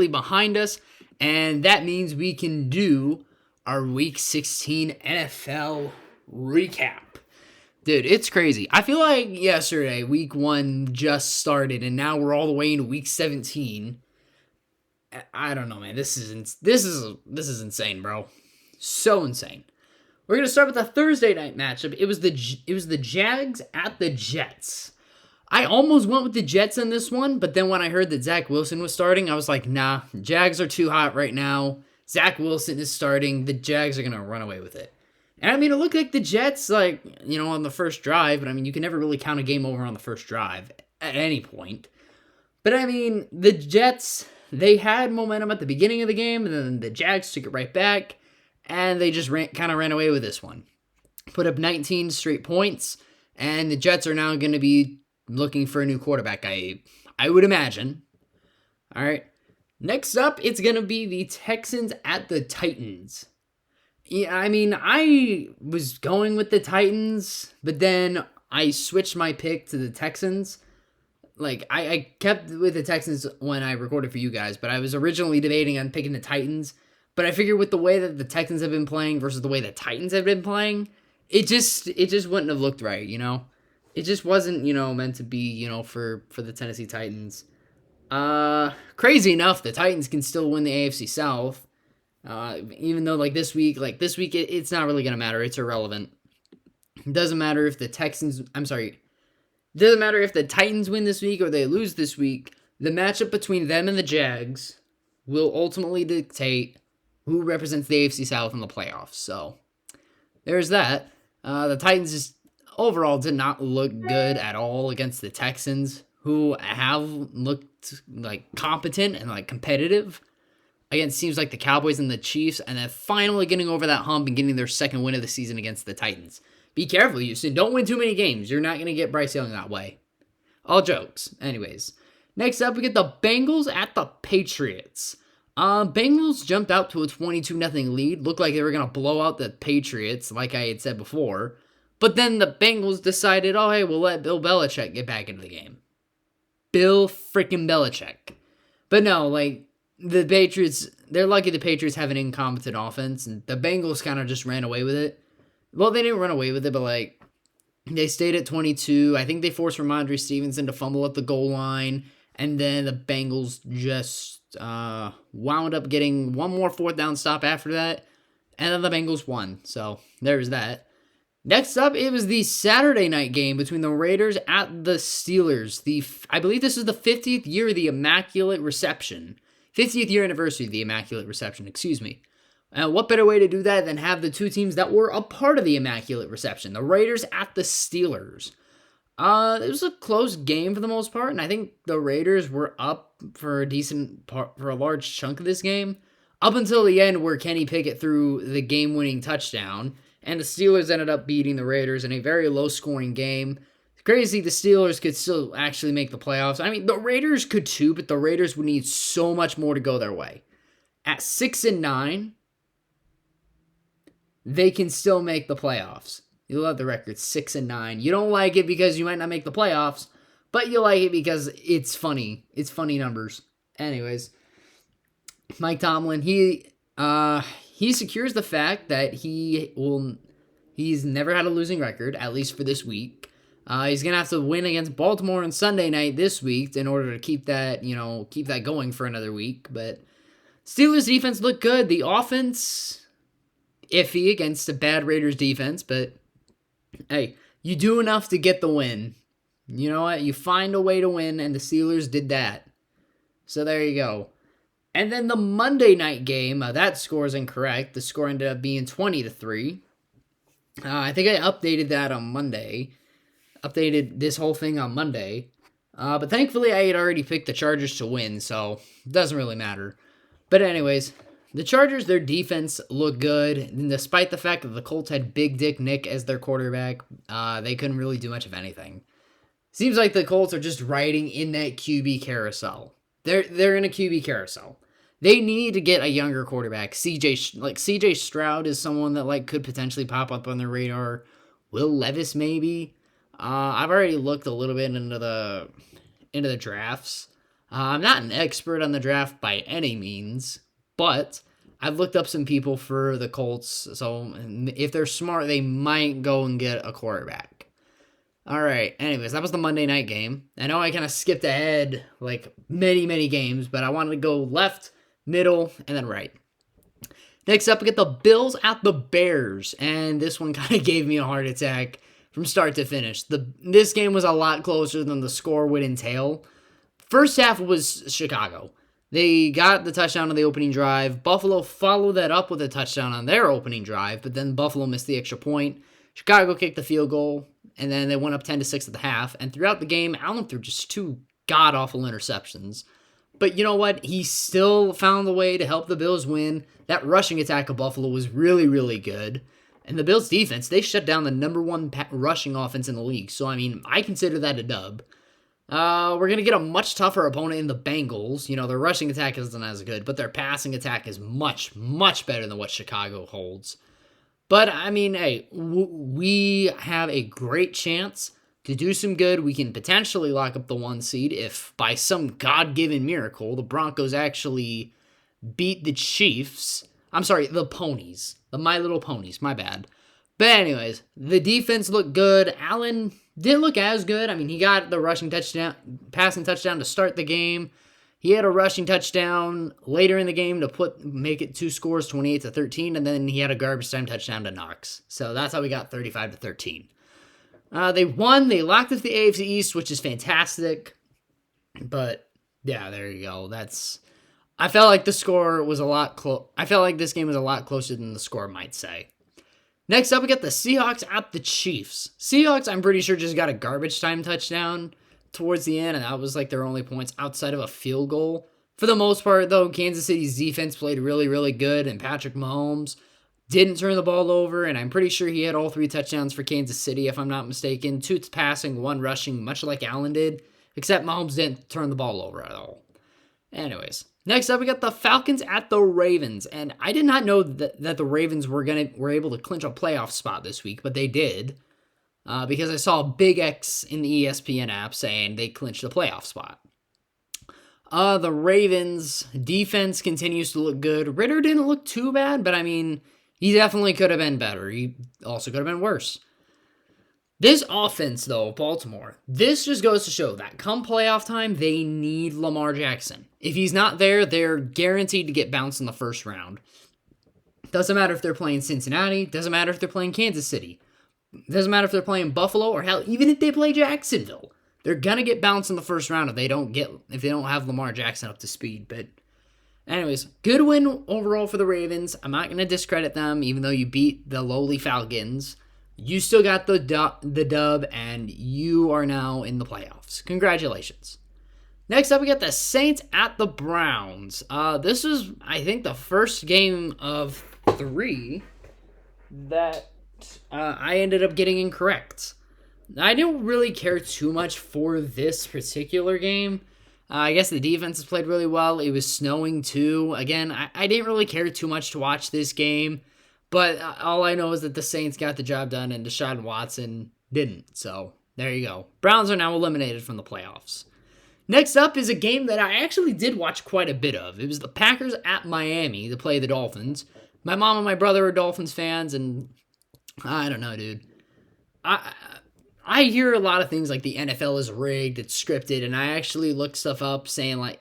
behind us, and that means we can do our Week 16 NFL recap. Dude, it's crazy. I feel like yesterday, Week 1 just started, and now we're all the way into Week 17. I don't know, man. This is insane, bro. So insane. We're gonna start with the Thursday night matchup. It was the Jags at the Jets. I almost went with the Jets in this one, but then when I heard that Zach Wilson was starting, I was like, nah, Jags are too hot right now. Zach Wilson is starting. The Jags are going to run away with it. And I mean, it looked like the Jets, on the first drive, but I mean, you can never really count a game over on the first drive at any point. But I mean, the Jets, they had momentum at the beginning of the game, and then the Jags took it right back, and they just kind of ran away with this one. Put up 19 straight points, and the Jets are now going to be looking for a new quarterback, I would imagine. All right. Next up, it's going to be the Texans at the Titans. Yeah, I mean, I was going with the Titans, but then I switched my pick to the Texans. I kept with the Texans when I recorded for you guys, but I was originally debating on picking the Titans. But I figured with the way that the Texans have been playing versus the way the Titans have been playing, it just wouldn't have looked right, It just wasn't, meant to be, for the Tennessee Titans. Crazy enough, the Titans can still win the AFC South. Even though, this week, it's not really going to matter. It's irrelevant. It doesn't matter if the Titans win this week or they lose this week. The matchup between them and the Jags will ultimately dictate who represents the AFC South in the playoffs. So, there's that. The Titans just overall did not look good at all against the Texans, who have looked competent and competitive against teams like the Cowboys and the Chiefs, and then finally getting over that hump and getting their second win of the season against the Titans. Be careful, Houston. Don't win too many games. You're not going to get Bryce Young that way. All jokes. Anyways, next up we get the Bengals at the Patriots. Bengals jumped out to a 22-0 lead. Looked like they were going to blow out the Patriots, like I had said before. But then the Bengals decided, oh, hey, we'll let Bill Belichick get back into the game. Bill freaking Belichick. But no, the Patriots, they're lucky the Patriots have an incompetent offense, and the Bengals kind of just ran away with it. Well, they didn't run away with it, but, they stayed at 22. I think they forced Ramondre Stevenson to fumble at the goal line, and then the Bengals just wound up getting one more fourth down stop after that, and then the Bengals won. So, there's that. Next up, it was the Saturday night game between the Raiders at the Steelers. I believe this is the 50th year of the Immaculate Reception. 50th year anniversary of the Immaculate Reception, excuse me. What better way to do that than have the two teams that were a part of the Immaculate Reception, the Raiders at the Steelers. It was a close game for the most part, and I think the Raiders were up for a large chunk of this game, up until the end where Kenny Pickett threw the game-winning touchdown, and the Steelers ended up beating the Raiders in a very low-scoring game. It's crazy the Steelers could still actually make the playoffs. I mean, the Raiders could too, but the Raiders would need so much more to go their way. At 6-9, they can still make the playoffs. You love the record, 6-9. You don't like it because you might not make the playoffs, but you like it because it's funny. It's funny numbers. Anyways, Mike Tomlin, he secures the fact that he's never had a losing record, at least for this week. He's going to have to win against Baltimore on Sunday night this week in order to keep that going for another week. But Steelers defense looked good. The offense, iffy against a bad Raiders defense, but hey, you do enough to get the win. You know what? You find a way to win, and the Steelers did that. So there you go. And then the Monday night game, that score is incorrect. The score ended up being 20-3. I think I updated that on Monday. Updated this whole thing on Monday. But thankfully, I had already picked the Chargers to win, so it doesn't really matter. But anyways, the Chargers, their defense looked good. And despite the fact that the Colts had Big Dick Nick as their quarterback, they couldn't really do much of anything. Seems like the Colts are just riding in that QB carousel. They're in a QB carousel. They need to get a younger quarterback. CJ Stroud is someone that could potentially pop up on their radar. Will Levis maybe. I've already looked a little bit into the drafts. I'm not an expert on the draft by any means, but I've looked up some people for the Colts, so if they're smart, they might go and get a quarterback. All right, anyways, that was the Monday night game. I know I kind of skipped ahead like many games, but I wanted to go left, middle, and then right. Next up, we get the Bills at the Bears, and this one kind of gave me a heart attack from start to finish. This game was a lot closer than the score would entail. First half was Chicago. They got the touchdown on the opening drive. Buffalo followed that up with a touchdown on their opening drive, but then Buffalo missed the extra point. Chicago kicked the field goal, and then they went up 10-6 at the half. And throughout the game, Allen threw just two god-awful interceptions. But you know what? He still found a way to help the Bills win. That rushing attack of Buffalo was really good. And the Bills' defense, they shut down the number one rushing offense in the league. So, I mean, I consider that a dub. We're going to get a much tougher opponent in the Bengals. You know, their rushing attack isn't as good, but their passing attack is much better than what Chicago holds. But, I mean, hey, we have a great chance to do some good. We can potentially lock up the 1 seed if, by some God-given miracle, the Broncos actually beat the Chiefs. I'm sorry, the Ponies. The My Little Ponies, my bad. But anyways, the defense looked good. Allen didn't look as good. I mean, he got the passing touchdown to start the game. He had a rushing touchdown later in the game to make it 2 scores, 28-13, and then he had a garbage time touchdown to Knox. So that's how we got 35-13. They won. They locked up the AFC East, which is fantastic. But yeah, there you go. I felt like the score was a lot I felt like this game was a lot closer than the score might say. Next up, we got the Seahawks at the Chiefs. Seahawks, I'm pretty sure, just got a garbage time touchdown towards the end, and that was like their only points outside of a field goal. For the most part, though, Kansas City's defense played really good, and Patrick Mahomes didn't turn the ball over, and I'm pretty sure he had all 3 touchdowns for Kansas City, if I'm not mistaken. 2 passing, 1 rushing, much like Allen did, except Mahomes didn't turn the ball over at all. Anyways, next up, we got the Falcons at the Ravens, and I did not know that the Ravens were able to clinch a playoff spot this week, but they did, because I saw a big X in the ESPN app saying they clinched a playoff spot. The Ravens' defense continues to look good. Ritter didn't look too bad, but I mean, he definitely could have been better. He also could have been worse. This offense, though, Baltimore, this just goes to show that come playoff time, they need Lamar Jackson. If he's not there, they're guaranteed to get bounced in the first round. Doesn't matter if they're playing Cincinnati. Doesn't matter if they're playing Kansas City. Doesn't matter if they're playing Buffalo, or hell, even if they play Jacksonville. They're gonna get bounced in the first round if they don't have Lamar Jackson up to speed. But anyways, good win overall for the Ravens. I'm not gonna discredit them, even though you beat the lowly Falcons. You still got the dub, and you are now in the playoffs. Congratulations. Next up, we got the Saints at the Browns. This was, I think, the first game of 3 that I ended up getting incorrect. I didn't really care too much for this particular game. I guess the defense has played really well. It was snowing too. Again, I didn't really care too much to watch this game. But all I know is that the Saints got the job done and Deshaun Watson didn't. So there you go. Browns are now eliminated from the playoffs. Next up is a game that I actually did watch quite a bit of. It was the Packers at Miami to play the Dolphins. My mom and my brother are Dolphins fans, and I don't know, dude. I hear a lot of things like the NFL is rigged, it's scripted, and I actually looked stuff up saying like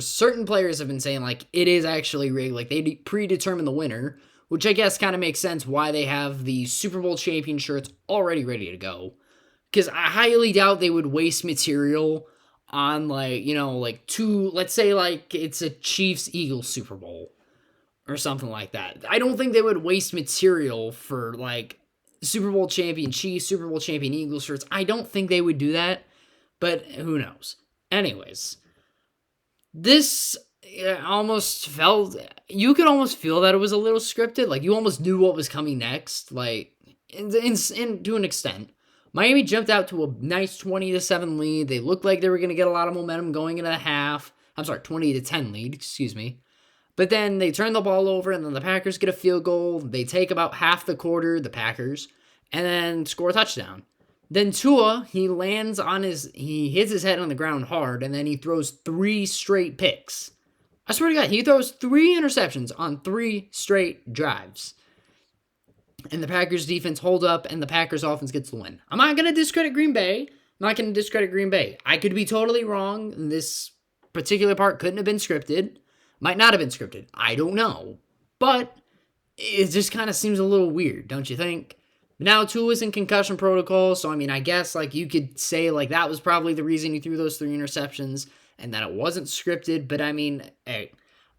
certain players have been saying like it is actually rigged, like they predetermine the winner. Which I guess kind of makes sense why they have the Super Bowl champion shirts already ready to go. Because I highly doubt they would waste material on let's say like it's a Chiefs-Eagles Super Bowl. Or something like that. I don't think they would waste material for like Super Bowl champion Chiefs, Super Bowl champion Eagles shirts. I don't think they would do that. But who knows. Anyways. This... you could almost feel that it was a little scripted. Like, you almost knew what was coming next. Like, to an extent. Miami jumped out to a nice 20-7 lead. They looked like they were going to get a lot of momentum going into the half. 20-10 lead, excuse me. But then they turn the ball over, and then the Packers get a field goal. They take about half the quarter, the Packers, and then score a touchdown. Then Tua, he hits his head on the ground hard, and then he throws 3 straight picks. I swear to God, he throws 3 interceptions on 3 straight drives. And the Packers defense hold up, and the Packers offense gets the win. I'm not going to discredit Green Bay. I could be totally wrong. This particular part couldn't have been scripted. Might not have been scripted. I don't know. But it just kind of seems a little weird, don't you think? Now, Tua's in concussion protocol, so I mean, I guess like you could say like that was probably the reason he threw those 3 interceptions and that it wasn't scripted. But I mean, hey,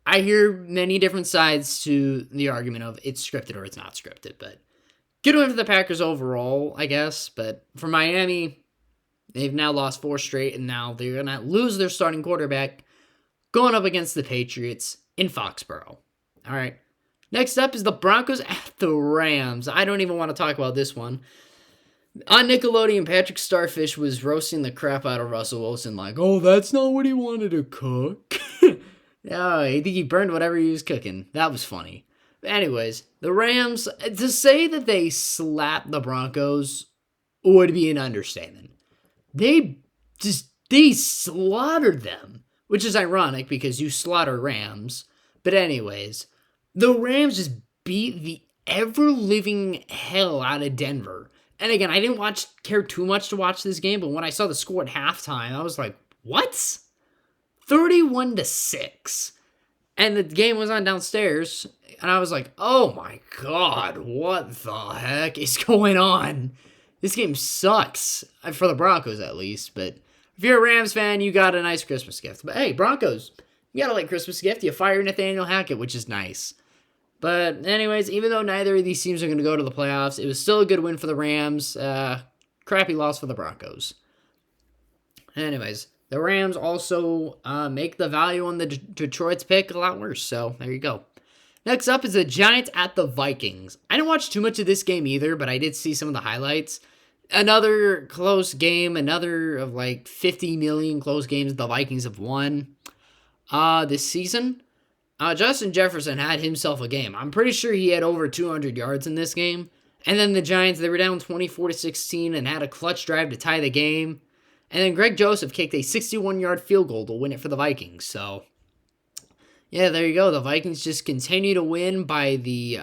I hear many different sides to the argument of it's scripted or it's not scripted. But good win for the Packers overall, I guess. But for Miami, they've now lost 4 straight, and now they're going to lose their starting quarterback going up against the Patriots in Foxborough. All right. Next up is the Broncos at the Rams. I don't even want to talk about this one. On Nickelodeon, Patrick Starfish was roasting the crap out of Russell Wilson like, oh, that's not what he wanted to cook. No, I think he burned whatever he was cooking. That was funny. But anyways, the Rams, to say that they slapped the Broncos would be an understatement. They slaughtered them, which is ironic because you slaughter Rams. But anyways, the Rams just beat the ever-living hell out of Denver. And again, I didn't care too much to watch this game, but when I saw the score at halftime, I was like, what? 31-6. And the game was on downstairs, and I was like, oh my God, what the heck is going on? This game sucks, for the Broncos at least, but if you're a Rams fan, you got a nice Christmas gift. But hey, Broncos, you got a Christmas gift. You fire Nathaniel Hackett, which is nice. But anyways, even though neither of these teams are going to go to the playoffs, it was still a good win for the Rams. Crappy loss for the Broncos. Anyways, the Rams also make the value on the Detroit's pick a lot worse. So there you go. Next up is the Giants at the Vikings. I didn't watch too much of this game either, but I did see some of the highlights. Another close game, another of 50 million close games the Vikings have won this season. Justin Jefferson had himself a game. I'm pretty sure he had over 200 yards in this game. And then the Giants, they were down 24-16 and had a clutch drive to tie the game. And then Greg Joseph kicked a 61-yard field goal to win it for the Vikings. So, yeah, there you go. The Vikings just continue to win by the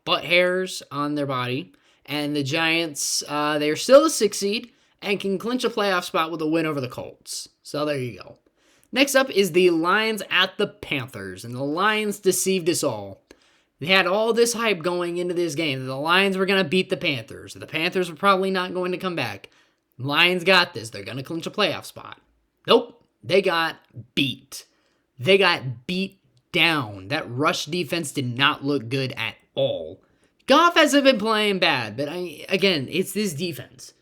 butt hairs on their body. And the Giants, they're still the 6th seed and can clinch a playoff spot with a win over the Colts. So there you go. Next up is the Lions at the Panthers, and the Lions deceived us all. They had all this hype going into this game that the Lions were going to beat the Panthers. The Panthers were probably not going to come back. Lions got this. They're going to clinch a playoff spot. Nope. They got beat. They got beat down. That rush defense did not look good at all. Goff hasn't been playing bad, but again, it's this defense.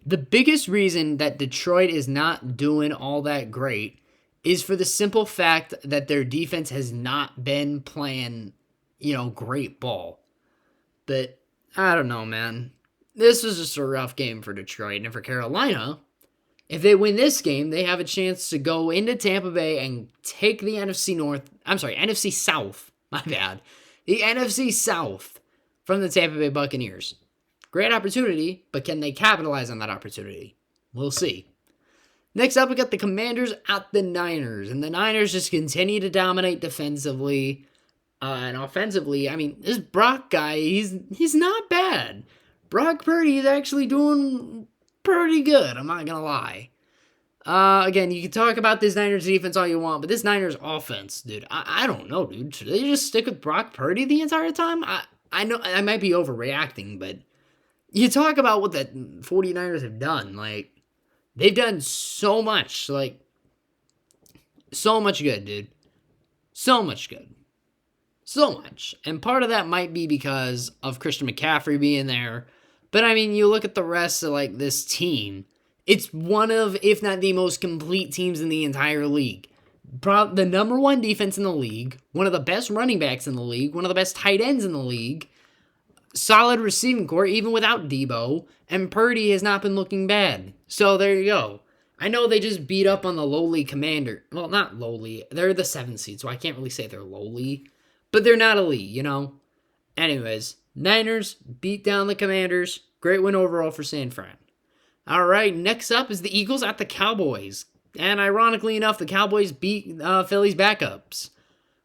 The biggest reason that Detroit is not doing all that great is for the simple fact that their defense has not been playing, great ball. But I don't know, man. This was just a rough game for Detroit. And for Carolina, if they win this game, they have a chance to go into Tampa Bay and take the NFC South. My bad. The NFC South from the Tampa Bay Buccaneers. Great opportunity, but can they capitalize on that opportunity? We'll see. Next up, we got the Commanders at the Niners. And the Niners just continue to dominate defensively. And offensively, this Brock guy, he's not bad. Brock Purdy is actually doing pretty good, I'm not going to lie. Again, you can talk about this Niners defense all you want, but this Niners offense, dude, I don't know, dude. Should they just stick with Brock Purdy the entire time? I know I might be overreacting, but you talk about what the 49ers have done. They've done so much. So much good, dude. So much good. So much. And part of that might be because of Christian McCaffrey being there. But, you look at the rest of, this team. It's one of, if not the most complete teams in the entire league. The number 1 defense in the league. One of the best running backs in the league. One of the best tight ends in the league. Solid receiving core, even without Debo. And Purdy has not been looking bad. So, there you go. I know they just beat up on the lowly Commander. Well, not lowly. They're the 7th seed, so I can't really say they're lowly. But they're not elite, Anyways, Niners beat down the Commanders. Great win overall for San Fran. All right, next up is the Eagles at the Cowboys. And ironically enough, the Cowboys beat Philly's backups.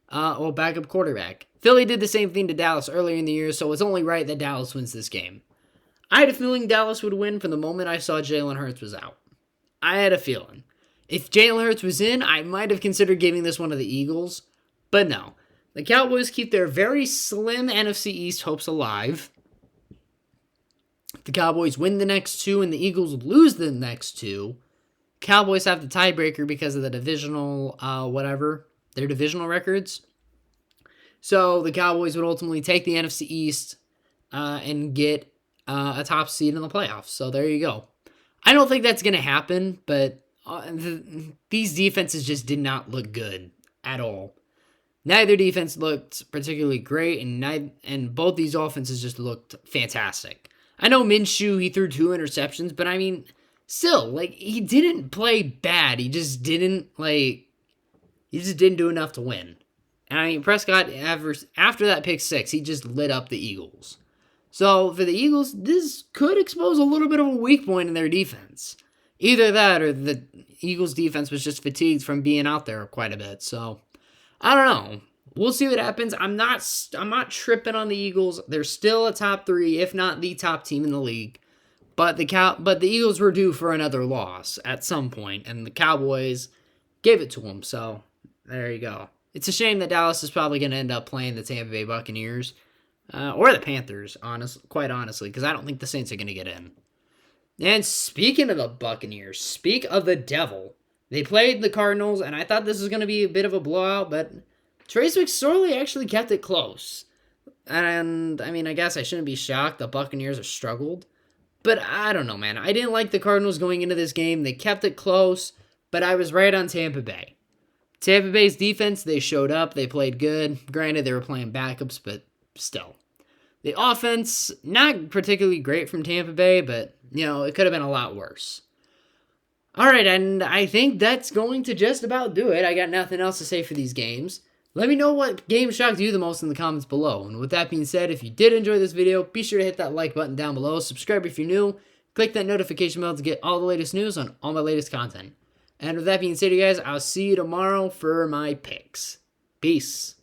Backup quarterback. Philly did the same thing to Dallas earlier in the year, so it's only right that Dallas wins this game. I had a feeling Dallas would win from the moment I saw Jalen Hurts was out. I had a feeling. If Jalen Hurts was in, I might have considered giving this one to the Eagles, but no. The Cowboys keep their very slim NFC East hopes alive. If the Cowboys win the next two and the Eagles lose the next two, Cowboys have the tiebreaker because of the divisional, their divisional records. So the Cowboys would ultimately take the NFC East and get a top seed in the playoffs. So there you go. I don't think that's going to happen, but these defenses just did not look good at all. Neither defense looked particularly great, and both these offenses just looked fantastic. I know Minshew, he threw 2 interceptions, but I mean, still, he didn't play bad. He just didn't do enough to win. And I mean, Prescott, after that pick 6, he just lit up the Eagles. So for the Eagles, this could expose a little bit of a weak point in their defense. Either that or the Eagles defense was just fatigued from being out there quite a bit. So I don't know. We'll see what happens. I'm not tripping on the Eagles. They're still a top 3, if not the top team in the league. But the Eagles were due for another loss at some point, and the Cowboys gave it to them. So there you go. It's a shame that Dallas is probably going to end up playing the Tampa Bay Buccaneers or the Panthers, quite honestly, because I don't think the Saints are going to get in. And speaking of the Buccaneers, speak of the devil. They played the Cardinals, and I thought this was going to be a bit of a blowout, but Trace McSorley actually kept it close. And, I mean, I guess I shouldn't be shocked the Buccaneers have struggled. But I don't know, man. I didn't like the Cardinals going into this game. They kept it close, but I was right on Tampa Bay. Tampa Bay's defense, they showed up. They played good. Granted, they were playing backups, but still. The offense, not particularly great from Tampa Bay, but, it could have been a lot worse. All right, and I think that's going to just about do it. I got nothing else to say for these games. Let me know what game shocked you the most in the comments below. And with that being said, if you did enjoy this video, be sure to hit that like button down below. Subscribe if you're new. Click that notification bell to get all the latest news on all my latest content. And with that being said, you guys, I'll see you tomorrow for my picks. Peace.